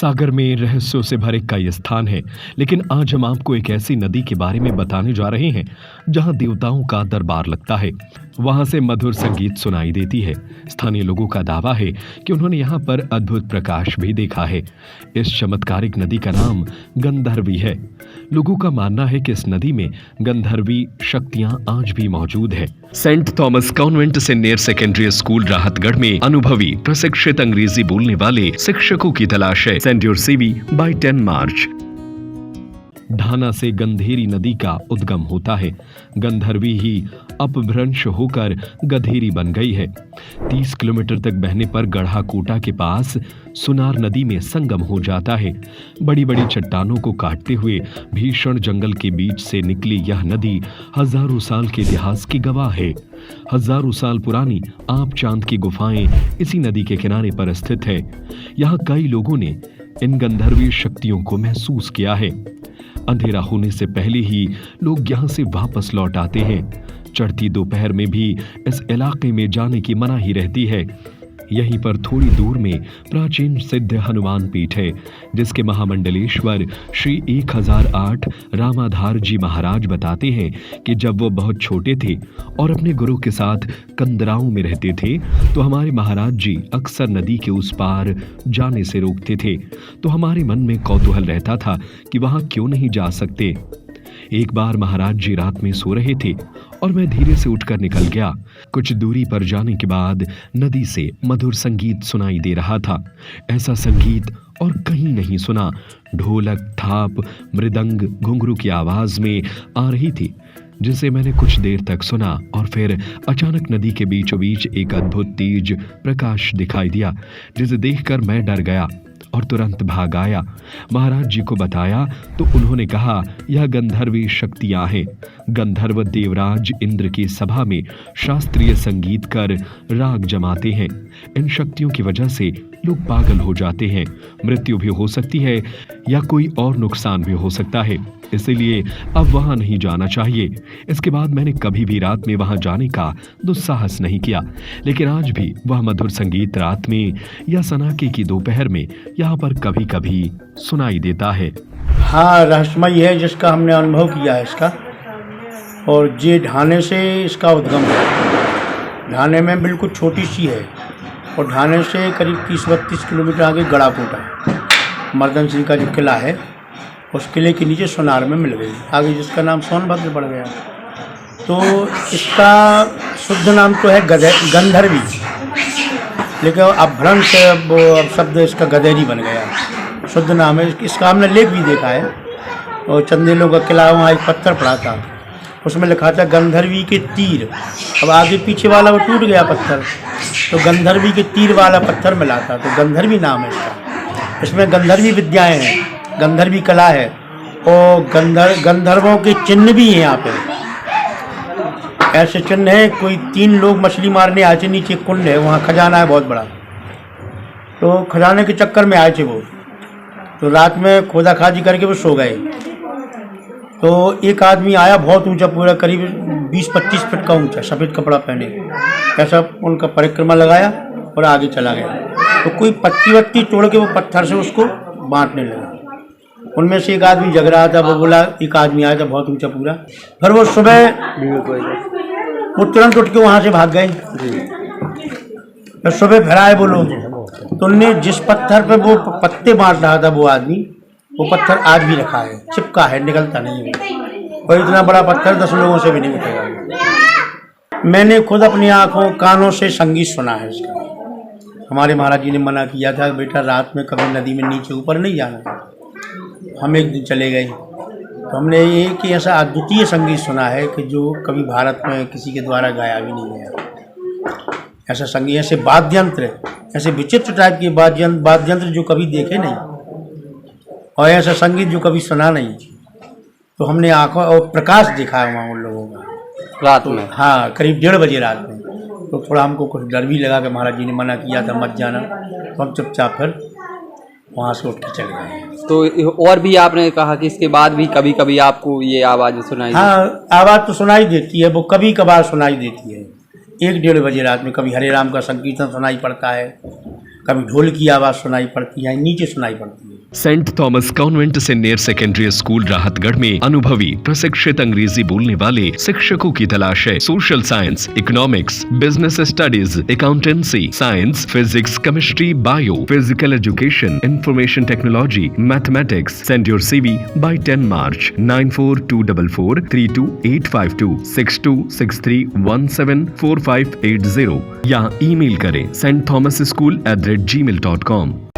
सागर में रहस्यों से भरे कई स्थान हैं, लेकिन आज हम आपको एक ऐसी नदी के बारे में बताने जा रहे हैं जहां देवताओं का दरबार लगता है। वहां से मधुर संगीत सुनाई देती है। स्थानीय लोगों का दावा है कि उन्होंने यहां पर अद्भुत प्रकाश भी देखा है। इस चमत्कारिक नदी का नाम गंधर्वी है। लोगों का मानना है कि इस नदी में गंधर्वी शक्तियां आज भी मौजूद है। Saint Thomas convent senior secondary school Rahatgarh में अनुभवी प्रशिक्षित अंग्रेजी बोलने वाले शिक्षकों की तलाश है। सेंड योर सीवी बाय 10 मार्च। ढाना से गंधेरी नदी का उद्गम होता है। गंधर्वी ही अपभ्रंश होकर गधेरी बन गई है। 30 किलोमीटर तक बहने पर गढ़ाकोटा के पास सुनार नदी में संगम हो जाता है। बड़ी बड़ी चट्टानों को काटते हुए भीषण जंगल के बीच से निकली यह नदी हजारों साल के इतिहास की गवाह है। हजारों साल पुरानी आप चांद की गुफाएं इसी नदी के किनारे पर स्थित है। यहाँ कई लोगों ने इन गंधर्वी शक्तियों को महसूस किया है। अंधेरा होने से पहले ही लोग यहाँ से वापस लौट आते हैं। चढ़ती दोपहर में भी इस इलाके में जाने की मनाही रहती है। यहीं पर थोड़ी दूर में प्राचीन सिद्ध हनुमान पीठ है, जिसके महामंडलेश्वर श्री 1008 रामाधार जी महाराज बताते हैं कि जब वो बहुत छोटे थे और अपने गुरु के साथ कंदराओं में रहते थे तो हमारे महाराज जी अक्सर नदी के उस पार जाने से रोकते थे। तो हमारे मन में कौतूहल रहता था कि वहां क्यों नहीं जा सकते। एक बार महाराज जी रात में सो रहे थे और मैं धीरे से उठकर निकल गया। कुछ दूरी पर जाने के बाद नदी से मधुर संगीत सुनाई दे रहा था। ऐसा संगीत और कहीं नहीं सुना। ढोलक, थाप, मृदंग, घुंघरू की आवाज में आ रही थी, जिसे मैंने कुछ देर तक सुना और फिर अचानक नदी के बीचों बीच एक अद्भुत तेज प्रकाश दिखाई दिया, जिसे देखकर मैं डर गया और तुरंत भाग आया। महाराज जी को बताया तो उन्होंने कहा, यह गंधर्वी शक्तियां हैं। गंधर्व देवराज इंद्र की सभा में शास्त्रीय संगीत कर राग जमाते हैं। इन शक्तियों की वजह से लोग पागल हो जाते हैं। मृत्यु भी हो सकती है या कोई और नुकसान भी हो सकता है। इसीलिए अब वहां नहीं जाना चाहिए। इसके बाद मैंने कभी भी रात में वहां जाने का दुस्साहस नहीं किया, लेकिन आज भी वह मधुर संगीत रात में या सनाके की दोपहर में यहाँ पर कभी कभी सुनाई देता है। हाँ, रहस्यमय है जिसका हमने अनुभव किया है इसका। और ये ढाने से इसका उद्गम है। ढाने में बिल्कुल छोटी सी है और ढाने से करीब 30-32 किलोमीटर आगे गढ़ाकोटा मर्दन सिंह का जो किला है, उस किले के नीचे सोनार में मिल गई, आगे जिसका नाम सोनभद्र पड़ गया। तो इसका शुद्ध नाम तो है गंधर्वी, लेकिन अपभ्रंश वो शब्द इसका गधेरी बन गया। शुद्ध नाम है इसका। हमने लेख भी देखा है और चंदेलों का किला, वहाँ एक पत्थर पड़ा था, उसमें लिखा था गंधर्वी के तीर। अब आगे पीछे वाला वो टूट गया पत्थर, तो गंधर्वी के तीर वाला पत्थर मिला था, तो गंधर्वी नाम है इसका। इसमें गंधर्वी विद्याएं हैं, गंधर्वी कला है और गंधर्वों के चिन्ह भी हैं यहाँ पे। ऐसे चिन्ह है, कोई 3 लोग मछली मारने आए थे, नीचे कुंड है, वहाँ खजाना है बहुत बड़ा। तो खजाने के चक्कर में आए थे वो, तो रात में खोदा खाजी करके वो सो गए। तो एक आदमी आया बहुत ऊंचा, पूरा करीब 20-25 फीट का ऊंचा, सफ़ेद कपड़ा पहने, ऐसा उनका परिक्रमा लगाया और आगे चला गया। तो कोई पत्ती वत्ती तोड़ के वो पत्थर से उसको बांटने लगा। उनमें से एक आदमी जग रहा था, वो बोला, एक आदमी आया था बहुत ऊंचा पूरा। फिर वो सुबह वो तुरंत उठ के वहाँ से भाग गए। फिर सुबह फिर आए वो लोग, तो उनने जिस पत्थर पे वो पत्ते बांट रहा था वो आदमी, वो पत्थर आज भी रखा है, चिपका है, निकलता नहीं है। और इतना बड़ा पत्थर 10 लोगों से भी नहीं उठेगा। मैंने खुद अपनी आंखों कानों से संगीत सुना है इसका। हमारे महाराज जी ने मना किया था, बेटा रात में कभी नदी में नीचे ऊपर नहीं जाना। हम एक दिन चले गए, तो हमने एक ऐसा अद्वितीय संगीत सुना है कि जो कभी भारत में किसी के द्वारा गाया भी नहीं गया। ऐसा संगीत, ऐसे वाद्यंत्र, ऐसे विचित्र टाइप के वाद्यंत्र जो कभी देखे नहीं, और ऐसा संगीत जो कभी सुना नहीं। तो हमने आंखों और प्रकाश देखा है वहाँ उन लोगों का रात में। हाँ, करीब 1:30 बजे रात में। तो थोड़ा हमको कुछ डर भी लगा कि महाराज जी ने मना किया था मत जाना, तो हम चुपचाप फिर वहाँ से उठ के चले गए। तो और भी आपने कहा कि इसके बाद भी कभी कभी आपको ये आवाज़ सुनाई? हाँ, आवाज़ तो सुनाई देती है, वो कभी कभार सुनाई देती है। 1-1:30 बजे रात में कभी हरे राम का संकीर्तन सुनाई पड़ता है, कभी ढोल की आवाज़ सुनाई पड़ती है, नीचे सुनाई पड़ती है। Saint Thomas convent senior secondary school Rahatgarh में अनुभवी प्रशिक्षित अंग्रेजी बोलने वाले शिक्षकों की तलाश है। Social science, economics, business studies, accountancy, science, physics, chemistry, bio, physical education, information technology, mathematics. Send your CV by 10 March 9424432852 6263174580 या ईमेल करें stthomasschool@gmail.com।